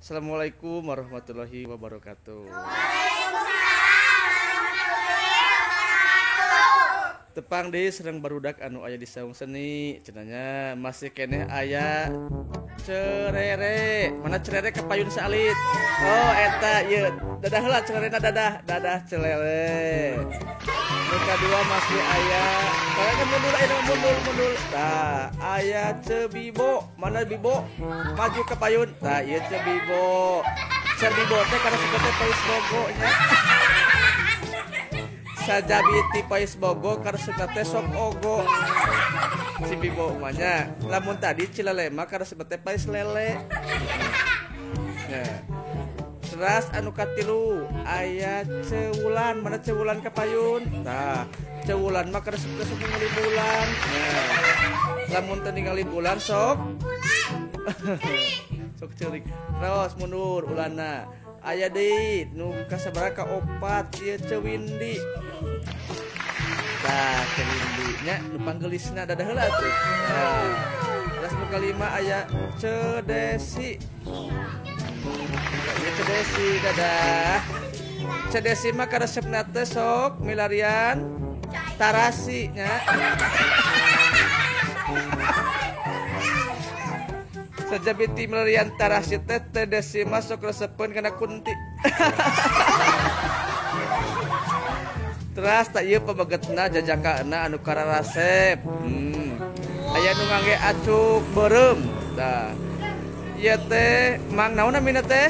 Assalamualaikum warahmatullahi wabarakatuh. Tepang di serang barudak anu aya di saung seni cenanya masih keneh aya cerere. Mana cerere ke payun salit. Oh eta ieu dadah heula cererena dadah celele. Nu kadua masih aya kayaknya mundur. Tah aya cebibo. Mana bibo? Maju ke payun. Tah ieu cebibo. Cebibo teh kana sebetulnya pais bogo nya. Sajabiti pais bogo karena sebetulnya sok ogo si bibo umanya lamun tadi cilele mah karena sebetulnya pais lele ya. Teras anu katilu aya cewulan. Mana cewulan ke payun. Nah cewulan mah karena sebetulnya sok ningali bulan ya. Lamun teu ningali bulan sok sok ceurik terus mundur ulana. Aya deui nu kasabaraha ka opat ieu cewindi. Tah cewindi nya nu panggelisna dadah heula tuh. Nah, terus nu kalima aya cedesi. Ieu cedesi dadah. Cedesi mah karesepna teh sok milarian tarasi nya. Sajabiti melarian tarasi teh tedesi masuk resepeun kana kunti. Teras tak ieu pabagetna jajakaana anu kararasep. Aya nu ngangge acuk beureum. Tah. Ieu teh Mang naon namina teh?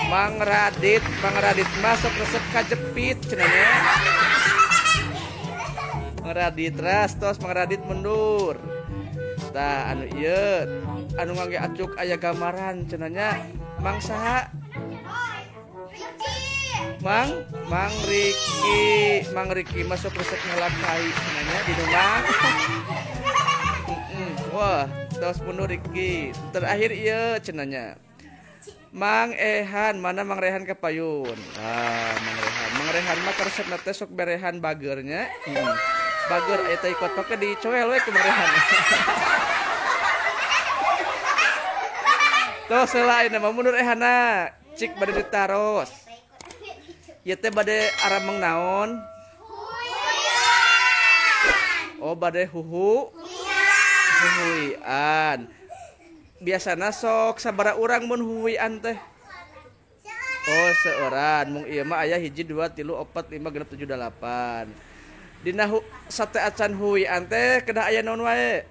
Mang Radit masuk resep kajepit cenah nya. Mang Radit teras tos Mang Radit mundur. Tah anu ieu anu ngangge acuk aya gambaran cenanya Mang saha? Mang Riki masuk resep ngalakai cenanya di rumah. Wah, tos mundur Riki. Terakhir ieu cenanya Mang Ehan, mana Mang Rehan ke payun. Ah, Mang Rehan mah resepna teh sok berehan bageurnya. Bager eta ikut pake dicoel we ku Mang Rehan. Tuh selain nama mundur ehana cik bade ditaros. Ieu teh bade arameng naon? Oh bade huhuian. Biasana sok sabaraha urang mun huhuian teh? Oh seueuran. Mung ieu mah aya 1 2 3 4 5 6 7 8. Dina sate acan huhuian teh kedah aya naon wae?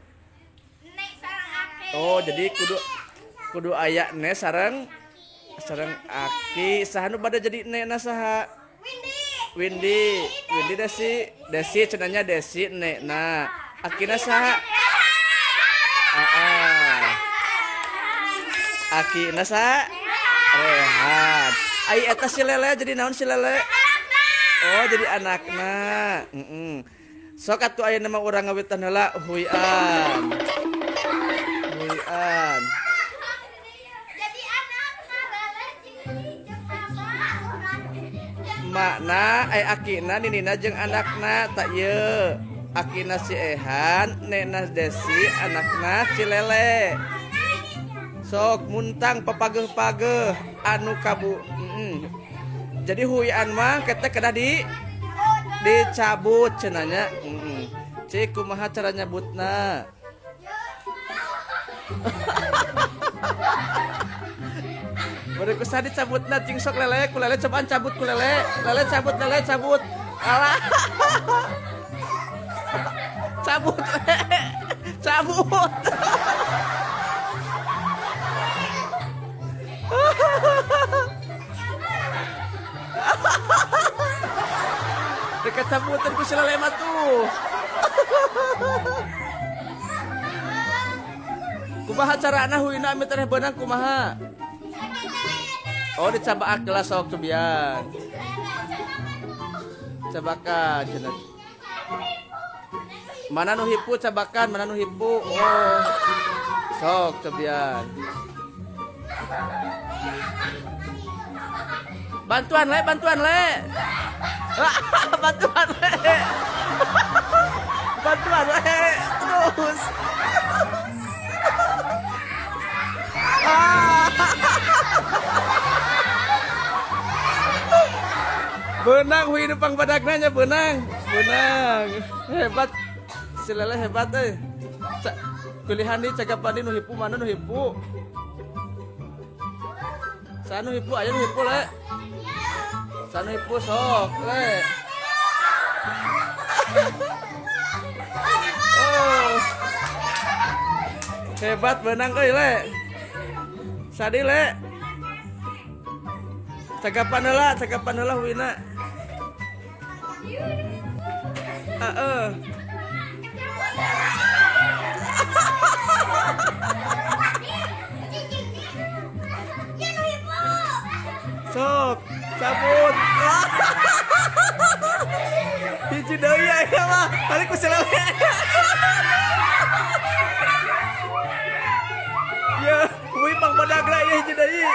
Oh jadi kudu aya ne sareng aki. Saha nu bade jadi ne na saha? Windy Desi cenanya Desi ne na. Akina saha? Akina saha? Rehan. Ai eta si Lele jadi naon si Lele? Oh jadi anakna. Sok atuh aya nama urang ngawitan heula huian. Makna akina ninina jeung anakna tak ieu. Akina si Ehan, nena Desi, anakna si Lele. Sok muntang papageuh-pageuh anu kabu. Jadi huian mah ketek kedah dicabut cenanya. Cik kumaha cara nyabutna? Bari ku sadi cabutna cing sok Lele ku Lele cobaan cabut ku Lele cabut alah cabut dekat cabutan ku si Lele mah tuh. Kumaha carana huina amit teh beunang kumaha? Oh dicabaak gelas sok cobian. Cabakan cenah. Mana nu hipu cabakan, mana nu hipu. Oh. Sok cobian. Bantuan le. Bantuan le. Terus. Benang hui numpang badagna nya benang. Benang. Hebat. Si Lele hebat euy. Pilihan di cagapan di nu hipu mana nu hipu. Sanu hipu aya nu hipu le. Sanu hipu sok le. Oh. Hebat benang euy le. Sadi le. Cagapan heula wina. Heeh. Sok, cabut. Hiji deui aya mah, balik ku Lele. Ya, wi pang badagna ieu hiji deui.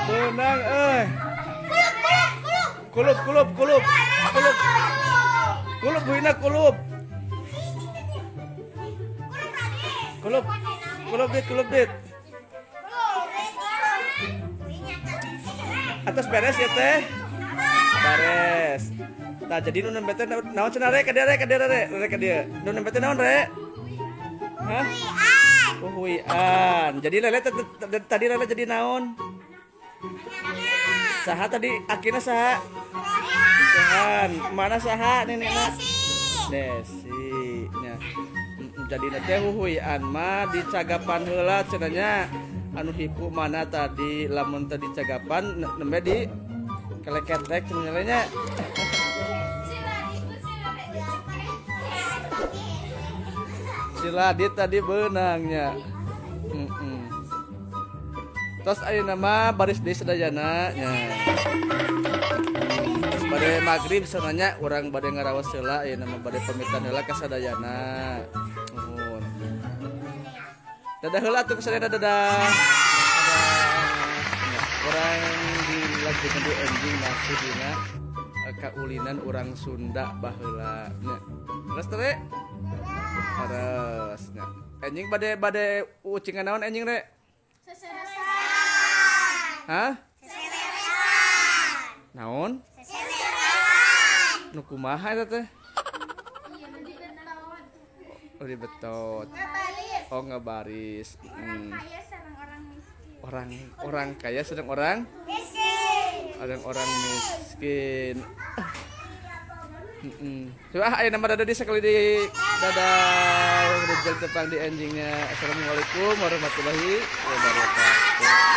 Benang euy. Kulub buina kulub. Kulub dit. Atas beres ya teh. Beres. Nah jadi nu nembe teh naon cenah rek ka dieu. Nu nembe teh naon rek? Hah? Huian. Jadi Lele tadi Lele jadi naon? Saha tadi akina saha? Tuhan, mana saha nenekna? Desi. Nya. Jadi teh huian mah dicagapan heula cenah nya. Anu hipu mana tadi lamun tadi cagapan nembe di keleketrek cenah nya. Sila dit tadi benangnya. Terus ayeuna mah baris deui sadayana nya. Bade magrib sananya urang bade ngaraos heula ayeuna mah bade pamitan heula ka sadayana. Nuhun. Dadah heula atuh sadayana dadah. Urang dilanjutkeun di ending masih dina kaulinan urang Sunda baheula nya. Terus teh Terus nya. Enjing bade ucingan naon enjing rek? Hah? Naon? Nu kumaha eta teh? Oh di betot. Oh ngebaris. Orang kaya sedang orang miskin. Orang miskin. Coba ayo nama dada di sekali di dadah. Udah tepang di endingnya. Assalamualaikum warahmatullahi wabarakatuh.